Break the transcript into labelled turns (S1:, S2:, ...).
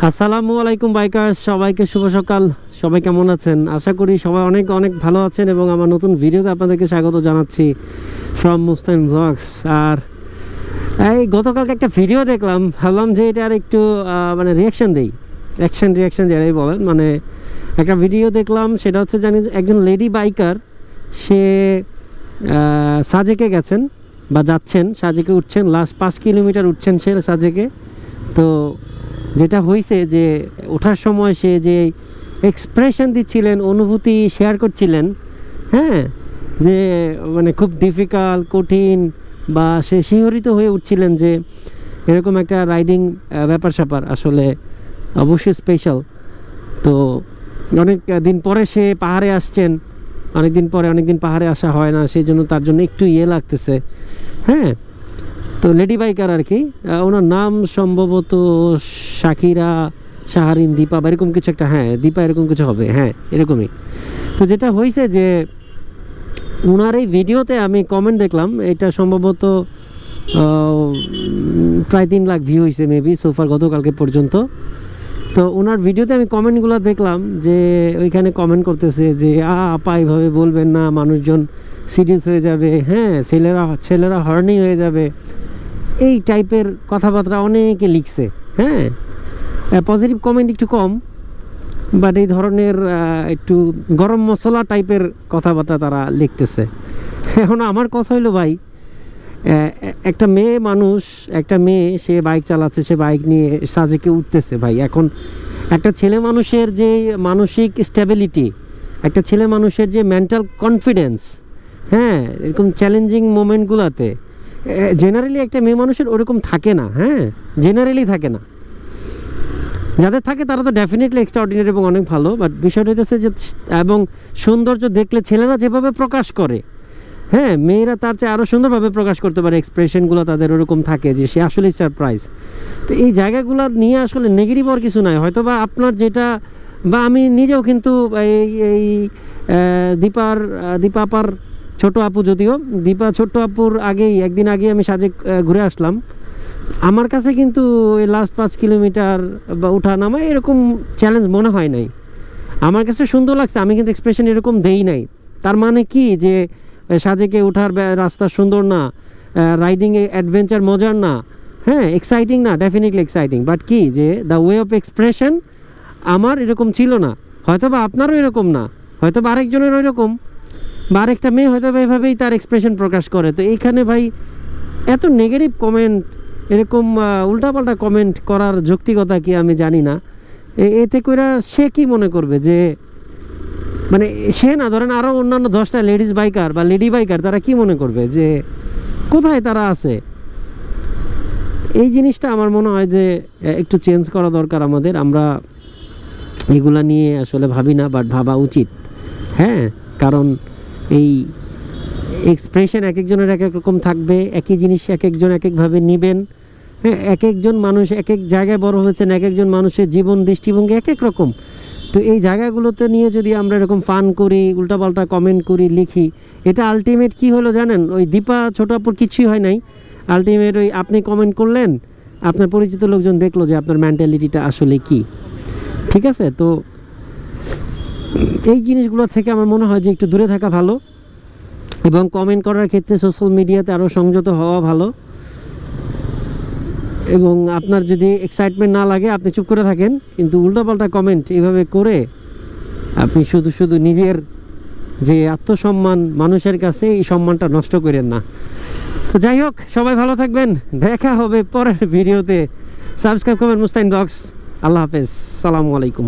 S1: আসসালামু আলাইকুম বাইকার্স, সবাইকে শুভ সকাল। সবাই কেমন আছেন? আশা করি সবাই অনেক অনেক ভালো আছেন এবং আমার নতুন ভিডিওতে আপনাদেরকে স্বাগত জানাচ্ছি ফ্রম মুস্তাইন ব্লগস। আর এই গতকালকে একটা ভিডিও দেখলাম, ভাবলাম যে এটা আর একটু মানে রিয়াকশান দেই, রিয়াকশান যেটাই বলেন। মানে একটা ভিডিও দেখলাম, সেটা হচ্ছে জানি একজন লেডি বাইকার, সে সাজেকে গেছেন বা যাচ্ছেন, সাজেকে উঠছেন, লাস্ট 5 কিলোমিটার উঠছেন সে সাজেকে। তো যেটা হয়েছে যে ওঠার সময় সে যে এক্সপ্রেশন দিচ্ছিলেন, অনুভূতি শেয়ার করছিলেন, হ্যাঁ, যে মানে খুব ডিফিকাল্ট, কঠিন, বা সে শিহরিত হয়ে উঠছিলেন যে এরকম একটা রাইডিং ব্যাপার স্যাপার আসলে অবশ্যই স্পেশাল। তো অনেক দিন পরে সে পাহাড়ে আসছেন, অনেকদিন পাহাড়ে আসা হয় না, সেই জন্য তার জন্য একটু লাগতেছে, হ্যাঁ। তো লেডি বাইকার আর কি, ওনার নাম সম্ভবত শাকিরা, শাহারিন, দীপা বা এরকম কিছু একটা, হ্যাঁ দীপা এরকম কিছু হবে, হ্যাঁ এরকমই। তো যেটা হয়েছে যে ওনার এই ভিডিওতে আমি কমেন্ট দেখলাম, এটা সম্ভবত প্রায় 3 লাখ ভিউ হয়েছে মেবি সোফার গতকালকে পর্যন্ত। তো ওনার ভিডিওতে আমি কমেন্টগুলো দেখলাম যে ওইখানে কমেন্ট করতেছে যে আপা এইভাবে বলবেন না, মানুষজন সিরিয়াস হয়ে যাবে, হ্যাঁ ছেলেরা হর্নি হয়ে যাবে, এই টাইপের কথাবার্তা অনেকে লিখছে, হ্যাঁ। পজিটিভ কমেন্ট একটু কম, বাট এই ধরনের একটু গরম মশলা টাইপের কথাবার্তা তারা লিখতেছে। এখন আমার কথা হইলো ভাই, একটা মেয়ে সে বাইক চালাচ্ছে, সে বাইক নিয়ে সাজেকে উঠতেছে ভাই। এখন একটা ছেলে মানুষের যে মানসিক স্টেবিলিটি, একটা ছেলে মানুষের যে মেন্টাল কনফিডেন্স, হ্যাঁ, এরকম চ্যালেঞ্জিং মোমেন্টগুলোতে জেনারেলি একটা মেয়ে মানুষের ওরকম থাকে না, হ্যাঁ, জেনারেলি থাকে না। যাদের থাকে তারা তো ডেফিনেটলি এক্সট্রাঅর্ডিনারি এবং অনেক ভালো, বাট বিষয়টা হচ্ছে যে, এবং সৌন্দর্য দেখলে ছেলেরা যেভাবে প্রকাশ করে, হ্যাঁ, মেয়েরা তার চেয়ে আরও সুন্দরভাবে প্রকাশ করতে পারে, এক্সপ্রেশনগুলো তাদের ওরকম থাকে যে সে আসলেই সারপ্রাইজ। তো এই জায়গাগুলো নিয়ে আসলে নেগেটিভ আর কিছু নয়, হয়তো বা আপনার যেটা, বা আমি নিজেও কিন্তু এই দীপা আপার ছোটো আপু, যদিও দীপা ছোট্ট আপুর একদিন আগে আমি সাজে ঘুরে আসলাম, আমার কাছে কিন্তু ওই লাস্ট 5 কিলোমিটার বা উঠা নামা এরকম চ্যালেঞ্জ মনে হয় নাই। আমার কাছে সুন্দর লাগছে, আমি কিন্তু এক্সপ্রেশন এরকম দেই নাই। তার মানে কি যে সাজেকে ওঠার রাস্তা সুন্দর না, রাইডিং অ্যাডভেঞ্চার মজার না, হ্যাঁ এক্সাইটিং না, ডেফিনেটলি এক্সাইটিং, বাট কি যে দ্য ওয়ে অফ এক্সপ্রেশন আমার এরকম ছিল না, হয়তো বা আপনারও এরকম না, হয়তো বা আরেকজনের ওইরকম, বা আরেকটা মেয়ে হয়তো বা এভাবেই তার এক্সপ্রেশন প্রকাশ করে। তো এইখানে ভাই এত নেগেটিভ কমেন্ট, এরকম উল্টাপাল্টা কমেন্ট করার যৌক্তিকতা কি আমি জানি না। এতে করে সে কি মনে করবে যে, মানে সে না, ধরেন আরও অন্যান্য 10টা লেডিস বাইকার বা লেডি বাইকার, তারা কি মনে করবে যে কোথায় তারা আছে? এই জিনিসটা আমার মনে হয় যে একটু চেঞ্জ করা দরকার আমাদের। আমরা এগুলা নিয়ে আসলে ভাবি না, বাট ভাবা উচিত, হ্যাঁ। কারণ এই এক্সপ্রেশন এক একজনের এক এক রকম থাকবে, একই জিনিস এক একজন এক একভাবে নেবেন, হ্যাঁ। এক একজন মানুষ এক এক জায়গায় বড় হয়েছেন, এক একজন মানুষের জীবন দৃষ্টিভঙ্গি এক এক রকম। তো এই জায়গাগুলোতে নিয়ে যদি আমরা এরকম ফান করি, উল্টাপাল্টা কমেন্ট করি, লিখি, এটা আলটিমেট কি হলো জানেন? ওই দীপা ছোট আপুর কিছুই হয় নাই। আলটিমেট ওই আপনি কমেন্ট করলেন, আপনার পরিচিত লোকজন দেখলো যে আপনার মেন্টালিটিটা আসলে কি, ঠিক আছে? তো এই জিনিসগুলো থেকে আমার মনে হয় যে একটু দূরে থাকা ভালো, এবং কমেন্ট করার ক্ষেত্রে সোশ্যাল মিডিয়াতে আরও সংযত হওয়া ভালো। এবং আপনার যদি এক্সাইটমেন্ট না লাগে, আপনি চুপ করে থাকেন, কিন্তু উল্টাপাল্টা কমেন্ট এভাবে করে আপনি শুধু নিজের যে আত্মসম্মান, মানুষের কাছে এই সম্মানটা নষ্ট করেন না। তো যাই হোক, সবাই ভালো থাকবেন, দেখা হবে পরের ভিডিওতে। সাবস্ক্রাইব করবেন মুস্তাইন ব্লগস। আল্লাহ হাফেজ, সালামু আলাইকুম।